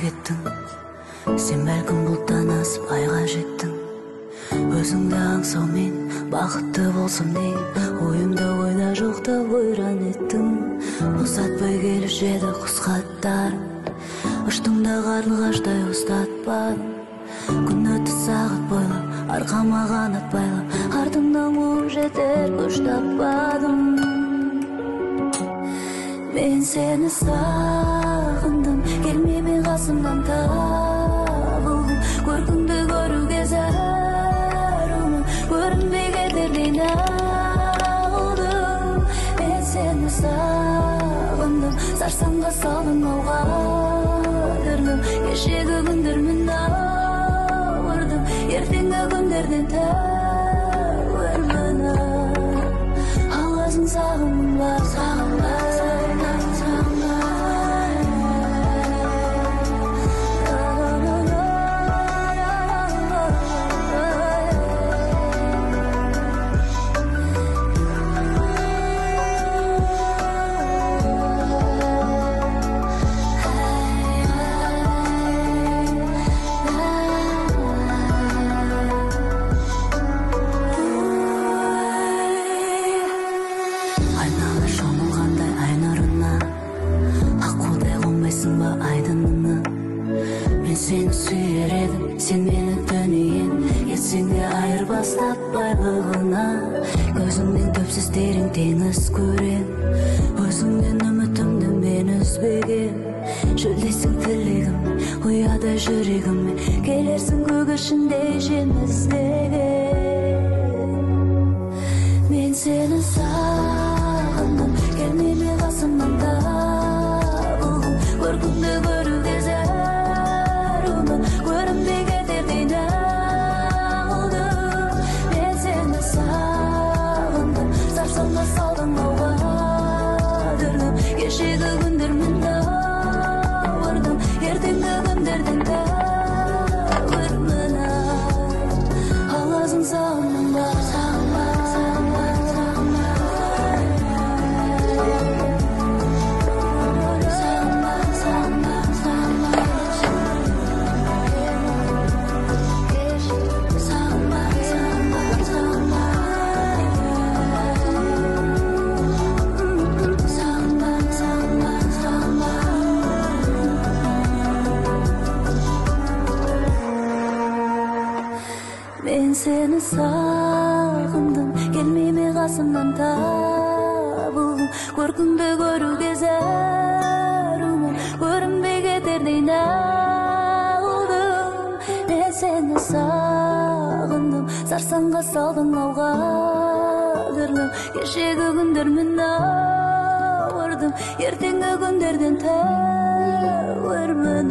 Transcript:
кеттің. Сен бәлкім бұлттан асып айға жеттің. Өзіңді аңсаумен бақытты болсам дейін, ойымда ойда жоқта ойран еттің. Ұзатпай келуші еді құс хаттарың, ұштың да қарлығаштай ұстатпадың. Күн өтті сағат бойлап, арқама қанат байлап, артымнан қуып жетер күш таппадым. Мен сені сағындым, келмей қасымнан табылдым. Көркіңді көруге зәрумын, көрінбей кетердей нағылдым. Мен сені сағындым, сарсаңға салдым, ауға кірдім. Кешегі күндермен ауырдым, ертеңгі күндерден тәуірмін. Аласың сағымын ба, сағынбай. Айнала шомылғандай ай нұрына, аққудай қонбайсың ба айдынына. Мен сені сүйер едім, сен мені дүниен, етсең де айырбастап байлығына. Көзіңнен төпсіз терең теңіз көрем, өзіңнен үмітімді мен үзбеген. Жүлдесің тілегім, ұядай жүрегіме, келерсің көк ішінде жеміздеген. Мен сені сағындым, келмей қасымнан табылдым. Көркіңді көруге зәрумын, көрінбей кетердей нағылдым. Мен сені сағындым, сарсаңға салдым, ауға кірдім. Кешегі күндермен ауырдым, ертеңгі күндерден тәуірмін. Аласың сағындым ба, сағынбай. Мен сені сағындым, келмей қасымнан табылдым. Көркіңді көруге зәрумын, көрінбей кетердей нағылдым. Мен сені сағындым, сарсаңға салдым, ауға кірдім. Кешегі күндермен ауырдым, ертеңгі күндерден тәуірмін.